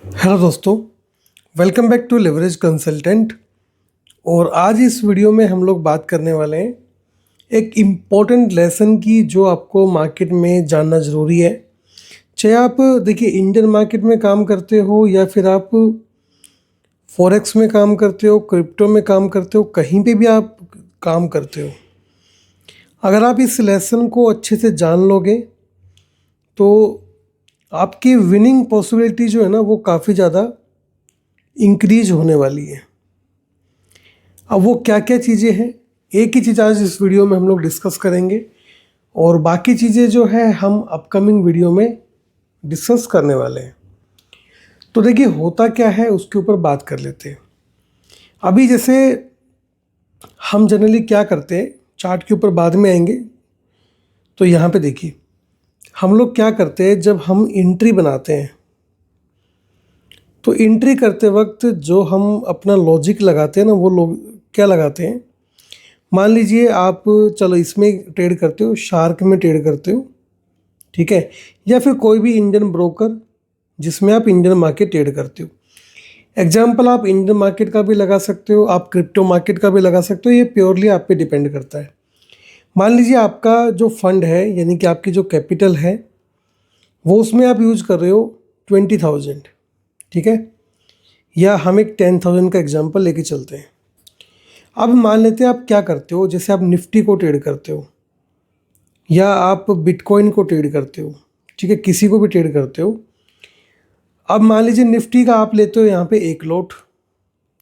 Hello दोस्तों, welcome back to leverage consultant. और आज इस वीडियो में हम लोग बात करने वाले हैं एक इम्पॉर्टेंट लेसन की जो आपको मार्केट में जानना ज़रूरी है। चाहे आप देखिए इंडियन मार्केट में काम करते हो या फिर आप फॉरेक्स में काम करते हो, क्रिप्टो में काम करते हो, कहीं पे भी आप काम करते हो, अगर आप इस लेसन को अच्छे से जान लोगे तो आपकी विनिंग पॉसिबिलिटी जो है ना वो काफ़ी ज़्यादा इंक्रीज होने वाली है। अब वो क्या क्या चीज़ें हैं, एक ही चीज़ आज इस वीडियो में हम लोग डिस्कस करेंगे और बाकी चीज़ें जो है हम अपकमिंग वीडियो में डिस्कस करने वाले हैं। तो देखिए होता क्या है उसके ऊपर बात कर लेते हैं। अभी जैसे हम जनरली क्या करते हैं, चार्ट के ऊपर बाद में आएंगे। तो यहाँ पे देखिए हम लोग क्या करते हैं, जब हम एंट्री बनाते हैं तो एंट्री करते वक्त जो हम अपना लॉजिक लगाते हैं ना, वो लोग क्या लगाते हैं, मान लीजिए आप चलो इसमें ट्रेड करते हो, शार्क में ट्रेड करते हो, ठीक है, या फिर कोई भी इंडियन ब्रोकर जिसमें आप इंडियन मार्केट ट्रेड करते हो। एग्जाम्पल आप इंडियन मार्केट का भी लगा सकते हो, आप क्रिप्टो मार्केट का भी लगा सकते हो, ये प्योरली आप पे डिपेंड करता है। मान लीजिए आपका जो फंड है यानी कि आपकी जो कैपिटल है वो उसमें आप यूज कर रहे हो 20,000, ठीक है, या हम एक 10,000 का एग्जाम्पल लेके चलते हैं। अब मान लेते हैं आप क्या करते हो, जैसे आप निफ्टी को ट्रेड करते हो या आप बिटकॉइन को ट्रेड करते हो, ठीक है, किसी को भी ट्रेड करते हो। अब मान लीजिए निफ्टी का आप लेते हो यहाँ पे 1 लॉट,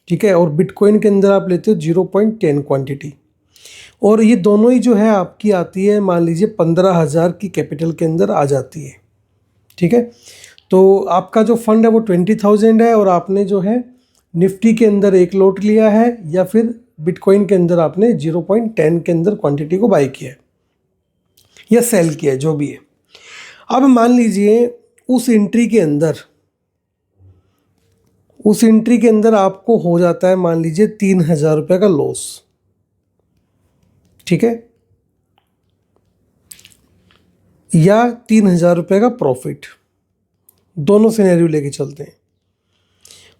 ठीक है, और बिटकॉइन के अंदर आप लेते हो 0.10 क्वांटिटी, और ये दोनों ही जो है आपकी आती है मान लीजिए 15,000 की कैपिटल के अंदर आ जाती है, ठीक है। तो आपका जो फंड है वो 20,000 है और आपने जो है निफ्टी के अंदर 1 लॉट लिया है या फिर बिटकॉइन के अंदर आपने 0.10 के अंदर क्वांटिटी को बाई किया है या सेल किया है, जो भी है। अब मान लीजिए उस एंट्री के अंदर आपको हो जाता है मान लीजिए 3,000 रुपये का लॉस, ठीक है, या 3,000 रुपये का प्रॉफिट, दोनों सिनेरियो लेके चलते हैं।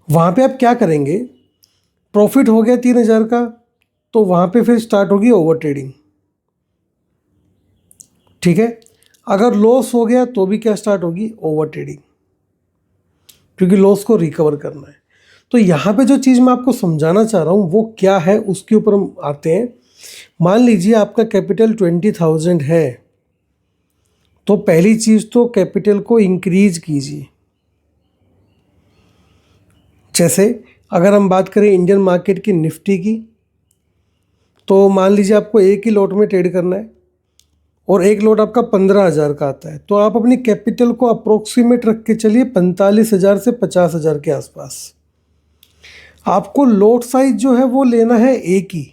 वहाँ पे आप क्या करेंगे, प्रॉफिट हो गया 3,000 का, तो वहाँ पे फिर स्टार्ट होगी ओवर ट्रेडिंग, ठीक है। अगर लॉस हो गया तो भी क्या स्टार्ट होगी, ओवर ट्रेडिंग, क्योंकि लॉस को रिकवर करना है। तो यहाँ पे जो चीज़ मैं आपको समझाना चाह रहा हूँ वो क्या है उसके ऊपर हम आते हैं। मान लीजिए आपका कैपिटल 20,000 है, तो पहली चीज़ तो कैपिटल को इंक्रीज कीजिए। जैसे अगर हम बात करें इंडियन मार्केट की निफ्टी की, तो मान लीजिए आपको एक ही लॉट में ट्रेड करना है और एक लॉट आपका 15,000 का आता है, तो आप अपनी कैपिटल को अप्रोक्सीमेट रख के चलिए 45,000 से 50,000 के आसपास। आपको लॉट साइज जो है वो लेना है एक ही,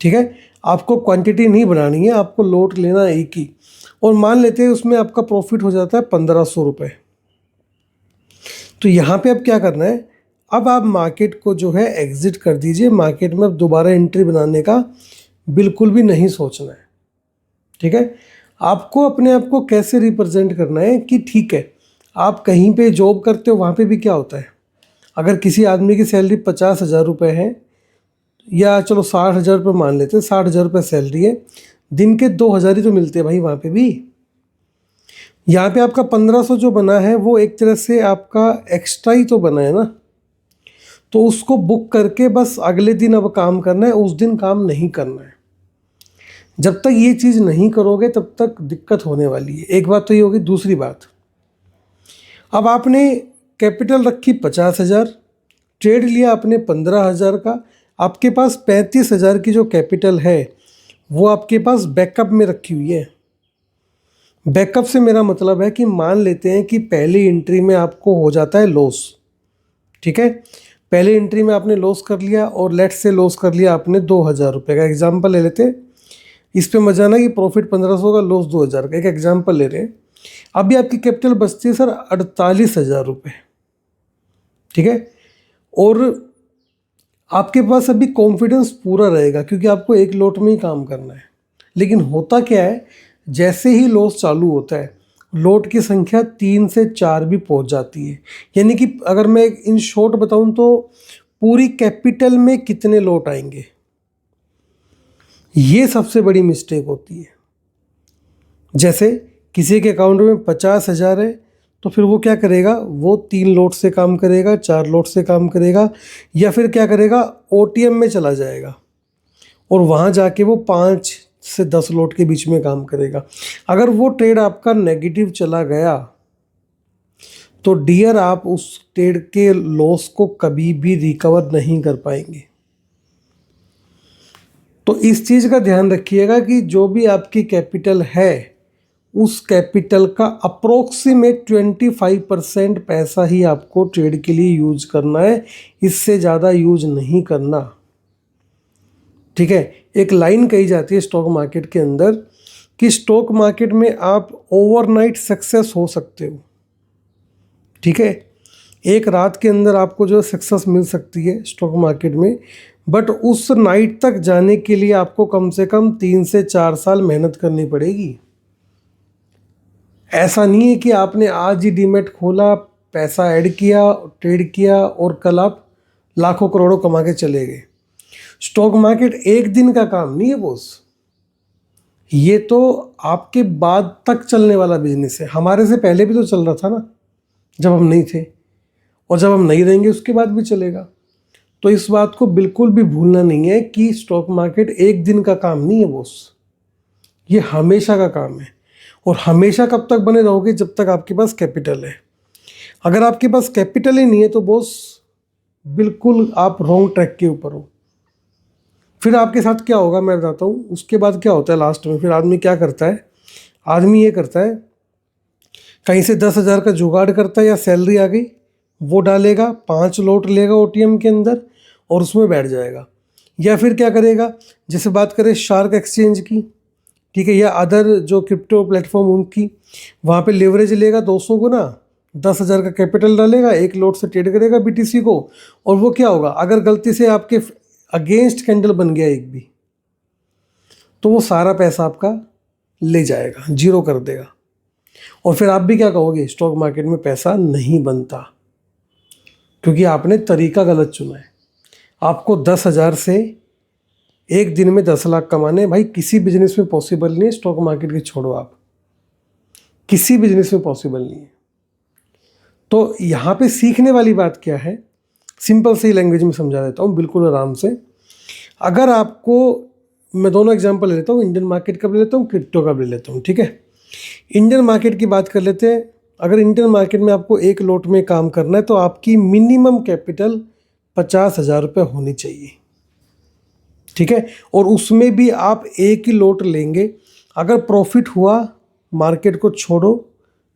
ठीक है, आपको क्वांटिटी नहीं बढ़ानी है, आपको लॉट लेना है एक ही। और मान लेते हैं उसमें आपका प्रॉफिट हो जाता है 1,500 रुपये। तो यहाँ पे अब क्या करना है, अब आप मार्केट को जो है एग्जिट कर दीजिए। मार्केट में अब दोबारा एंट्री बनाने का बिल्कुल भी नहीं सोचना है, ठीक है। आपको अपने आप को कैसे रिप्रेजेंट करना है कि ठीक है, आप कहीं पे जॉब करते हो, वहाँ पे भी क्या होता है, अगर किसी आदमी की सैलरी 50,000 रुपये है, या चलो 60,000 रुपये मान लेते हैं, 60,000 रुपये सैलरी है, दिन के 2,000 ही तो मिलते हैं भाई वहाँ पे भी। यहाँ पे आपका 1,500 जो बना है वो एक तरह से आपका एक्स्ट्रा ही तो बना है ना, तो उसको बुक करके बस अगले दिन अब काम करना है, उस दिन काम नहीं करना है। जब तक ये चीज़ नहीं करोगे तब तक दिक्कत होने वाली है। एक बात तो ये होगी। दूसरी बात, अब आपने कैपिटल रखी 50,000, ट्रेड लिया आपने 15,000 का, आपके पास 35,000 की जो कैपिटल है वो आपके पास बैकअप में रखी हुई है। बैकअप से मेरा मतलब है कि मान लेते हैं कि पहली एंट्री में आपको हो जाता है लॉस, ठीक है, पहले एंट्री में आपने लॉस कर लिया और लेट से लॉस कर लिया आपने 2,000 रुपये का। एग्जाम्पल ले लेते हैं, इस पे मजा ना कि प्रॉफिट 1,500 का लॉस 2,000 का, एक एग्जाम्पल ले रहे हैं। अभी आपकी कैपिटल बचती है सर 48,000 रुपये, ठीक है, और आपके पास अभी कॉन्फिडेंस पूरा रहेगा क्योंकि आपको एक लॉट में ही काम करना है। लेकिन होता क्या है, जैसे ही लॉस चालू होता है लोट की संख्या 3 से 4 भी पहुंच जाती है। यानी कि अगर मैं इन शॉर्ट बताऊं तो पूरी कैपिटल में कितने लोट आएंगे, ये सबसे बड़ी मिस्टेक होती है। जैसे किसी के अकाउंट में 50,000 है, तो फिर वो क्या करेगा, वो 3 लोट से काम करेगा, 4 लोट से काम करेगा, या फिर क्या करेगा, ओटीएम में चला जाएगा और वहाँ जाके वो 5 से 10 लोट के बीच में काम करेगा। अगर वो ट्रेड आपका नेगेटिव चला गया तो डियर आप उस ट्रेड के लॉस को कभी भी रिकवर नहीं कर पाएंगे। तो इस चीज़ का ध्यान रखिएगा कि जो भी आपकी कैपिटल है उस कैपिटल का अप्रोक्सीमेट 25% पैसा ही आपको ट्रेड के लिए यूज करना है, इससे ज़्यादा यूज नहीं करना। ठीक है, एक लाइन कही जाती है स्टॉक मार्केट के अंदर कि स्टॉक मार्केट में आप ओवरनाइट सक्सेस हो सकते हो। ठीक है, एक रात के अंदर आपको जो सक्सेस मिल सकती है स्टॉक मार्केट में, बट उस नाइट तक जाने के लिए आपको कम से कम 3 से 4 साल मेहनत करनी पड़ेगी। ऐसा नहीं है कि आपने आज ही डीमैट खोला, पैसा ऐड किया, ट्रेड किया और कल आप लाखों करोड़ों कमा के चले गए। स्टॉक मार्केट एक दिन का काम नहीं है बॉस, ये तो आपके बाद तक चलने वाला बिजनेस है। हमारे से पहले भी तो चल रहा था ना, जब हम नहीं थे, और जब हम नहीं रहेंगे उसके बाद भी चलेगा। तो इस बात को बिल्कुल भी भूलना नहीं है कि स्टॉक मार्केट एक दिन का काम नहीं है बॉस, ये हमेशा का काम है। और हमेशा कब तक बने रहोगे, जब तक आपके पास कैपिटल है। अगर आपके पास कैपिटल ही नहीं है तो बॉस बिल्कुल आप रॉन्ग ट्रैक के ऊपर हो। फिर आपके साथ क्या होगा मैं बताता हूँ। उसके बाद क्या होता है लास्ट में, फिर आदमी क्या करता है, आदमी ये करता है कहीं से 10,000 का जुगाड़ करता है, या सैलरी आ गई वो डालेगा, 5 लोट लेगा ओटीएम के अंदर और उसमें बैठ जाएगा। या फिर क्या करेगा, जैसे बात करें शार्क एक्सचेंज की, ठीक है, या अदर जो क्रिप्टो प्लेटफॉर्म उनकी, वहाँ पे लेवरेज लेगा 200 गुना, 10,000 का कैपिटल डालेगा, 1 लोट से ट्रेड करेगा बीटीसी को, और वो क्या होगा, अगर गलती से आपके अगेंस्ट कैंडल बन गया एक भी, तो वो सारा पैसा आपका ले जाएगा, जीरो कर देगा। और फिर आप भी क्या कहोगे, स्टॉक मार्केट में पैसा नहीं बनता, क्योंकि आपने तरीका गलत चुना है। आपको 10,000 से एक दिन में 10 लाख कमाने, भाई किसी बिजनेस में पॉसिबल नहीं है। स्टॉक मार्केट की छोड़ो, आप किसी बिजनेस में पॉसिबल नहीं है। तो यहाँ पे सीखने वाली बात क्या है, सिंपल सी लैंग्वेज में समझा देता हूँ बिल्कुल आराम से। अगर आपको, मैं दोनों एग्जांपल ले लेता हूँ, इंडियन मार्केट का भी लेता हूँ, क्रिप्टो का भी लेता हूँ। ठीक है, इंडियन मार्केट की बात कर लेते हैं। अगर इंडियन मार्केट में आपको 1 लोट में काम करना है तो आपकी मिनिमम कैपिटल 50,000 रुपये होनी चाहिए। ठीक है, और उसमें भी आप एक ही लोट लेंगे। अगर प्रॉफिट हुआ, मार्केट को छोड़ो,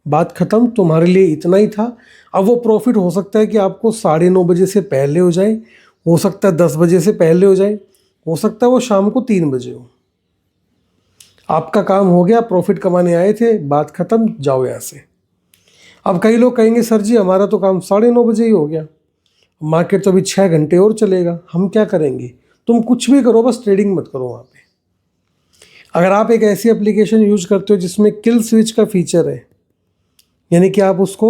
बात ख़त्म, तुम्हारे लिए इतना ही था। अब वो प्रॉफिट हो सकता है कि आपको 9:30 बजे से पहले हो जाए, हो सकता है 10 बजे से पहले हो जाए, हो सकता है वो शाम को 3 बजे हो। आपका काम हो गया, प्रॉफिट कमाने आए थे, बात ख़त्म, जाओ यहाँ से। अब कई लोग कहेंगे सर जी हमारा तो काम 9:30 बजे ही हो गया, मार्केट तो अभी 6 घंटे और चलेगा, हम क्या करेंगे। तुम कुछ भी करो, बस ट्रेडिंग मत करो वहाँ पे। अगर आप एक ऐसी एप्लीकेशन यूज करते हो जिसमें किल स्विच का फीचर है, यानी कि आप उसको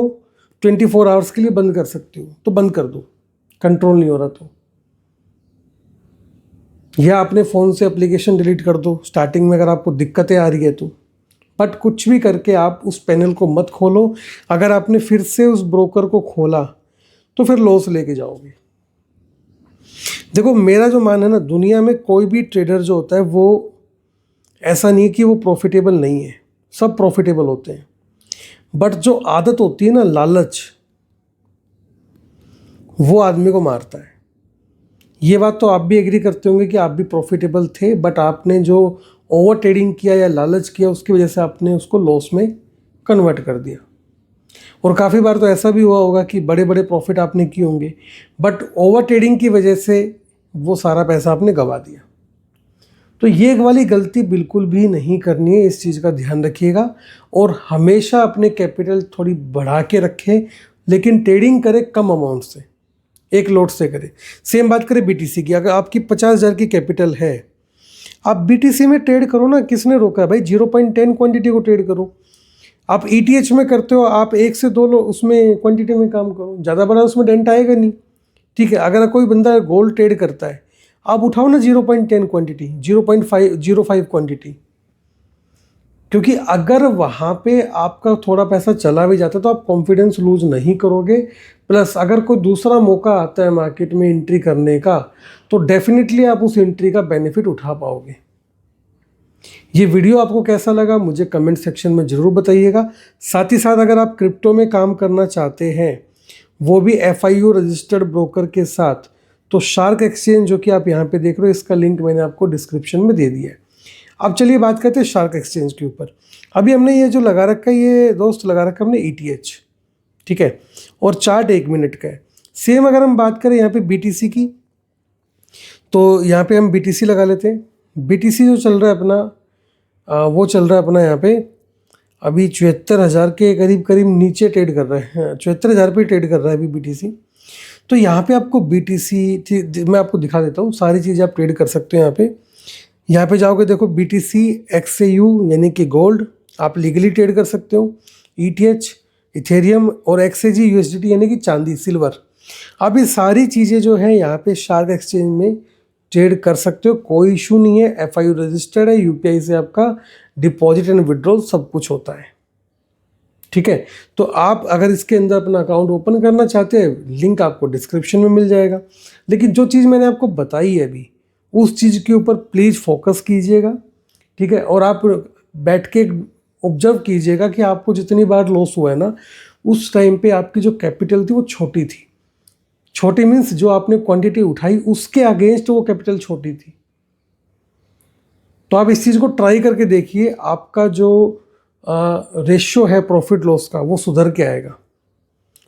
24 आवर्स के लिए बंद कर सकते हो, तो बंद कर दो, कंट्रोल नहीं हो रहा तो। या अपने फ़ोन से एप्लीकेशन डिलीट कर दो स्टार्टिंग में अगर आपको दिक्कतें आ रही है तो। बट कुछ भी करके आप उस पैनल को मत खोलो। अगर आपने फिर से उस ब्रोकर को खोला तो फिर लॉस लेके जाओगे। देखो मेरा जो मान है ना, दुनिया में कोई भी ट्रेडर जो होता है वो ऐसा नहीं कि वो प्रॉफिटेबल नहीं है, सब प्रॉफिटेबल होते हैं। बट जो आदत होती है ना, लालच, वो आदमी को मारता है। ये बात तो आप भी एग्री करते होंगे कि आप भी प्रॉफिटेबल थे, बट आपने जो ओवर ट्रेडिंग किया या लालच किया उसकी वजह से आपने उसको लॉस में कन्वर्ट कर दिया। और काफ़ी बार तो ऐसा भी हुआ होगा कि बड़े बड़े प्रॉफिट आपने किए होंगे, बट ओवर ट्रेडिंग की वजह से वो सारा पैसा आपने गंवा दिया। तो ये वाली गलती बिल्कुल भी नहीं करनी है, इस चीज़ का ध्यान रखिएगा। और हमेशा अपने कैपिटल थोड़ी बढ़ा के रखें, लेकिन ट्रेडिंग करें कम अमाउंट से, 1 लोट से करें। सेम बात करें बीटीसी की, अगर आपकी 50,000 की कैपिटल है, आप बीटीसी में ट्रेड करो ना, किसने रोका है भाई, 0.10 क्वांटिटी को ट्रेड करो। आप ETH में करते हो, आप 1 से 2 लो उसमें क्वांटिटी में काम करो, ज़्यादा बड़ा उसमें डेंट आएगा नहीं। ठीक है, अगर कोई बंदा गोल्ड ट्रेड करता है, आप उठाओ ना 0.10 क्वांटिटी, 0.05 क्वांटिटी, क्योंकि अगर वहाँ पे आपका थोड़ा पैसा चला भी जाता है तो आप कॉन्फिडेंस लूज नहीं करोगे। प्लस अगर कोई दूसरा मौका आता है मार्केट में एंट्री करने का, तो डेफिनेटली आप उस एंट्री का बेनिफिट उठा पाओगे। ये वीडियो आपको कैसा लगा मुझे कमेंट सेक्शन में ज़रूर बताइएगा। साथ ही साथ अगर आप क्रिप्टो में काम करना चाहते हैं, वो भी FIU रजिस्टर्ड ब्रोकर के साथ, तो शार्क एक्सचेंज जो कि आप यहाँ पे देख रहे हो, इसका लिंक मैंने आपको डिस्क्रिप्शन में दे दिया है। अब चलिए बात करते हैं शार्क एक्सचेंज के ऊपर। अभी हमने ये जो लगा रखा है, ये दोस्त लगा रखा है हमने ETH, ठीक है, और चार्ट 1 मिनट का है। सेम अगर हम बात करें यहाँ पे BTC की, तो यहाँ पे हम BTC लगा लेते हैं। BTC जो चल रहा है अपना, वो चल रहा है अपना यहाँ पे अभी 74,000 के करीब नीचे ट्रेड कर रहा है। 74,000 पे ट्रेड कर रहा है अभी BTC। तो यहाँ पे आपको BTC मैं आपको दिखा देता हूँ, सारी चीज़ें आप ट्रेड कर सकते हो यहाँ पे जाओगे, देखो BTC XAU यानी कि गोल्ड आप लीगली ट्रेड कर सकते हो, ETH, इथेरियम और XAG USDT यानी कि चांदी, सिल्वर। अब ये सारी चीज़ें जो हैं यहाँ पे शार्क एक्सचेंज में ट्रेड कर सकते हो, कोई इशू नहीं है। FIU रजिस्टर्ड है, UPI से आपका डिपॉजिट एंड विड्रॉल सब कुछ होता है, ठीक है। तो आप अगर इसके अंदर अपना अकाउंट ओपन करना चाहते हैं, लिंक आपको डिस्क्रिप्शन में मिल जाएगा। लेकिन जो चीज़ मैंने आपको बताई है अभी, उस चीज़ के ऊपर प्लीज़ फोकस कीजिएगा, ठीक है। और आप बैठ के ऑब्जर्व कीजिएगा कि आपको जितनी बार लॉस हुआ है ना, उस टाइम पे आपकी जो कैपिटल थी वो छोटी थी। छोटी मीन्स जो आपने क्वांटिटी उठाई उसके अगेंस्ट वो कैपिटल छोटी थी। तो आप इस चीज़ को ट्राई करके देखिए, आपका जो रेशियो है प्रॉफिट लॉस का वो सुधर के आएगा।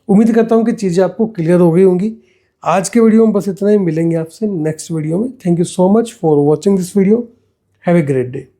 उम्मीद करता हूँ कि चीज़ें आपको क्लियर हो गई होंगी। आज के वीडियो में बस इतना ही, मिलेंगे आपसे नेक्स्ट वीडियो में। Thank you so much for watching this video. Have a great day.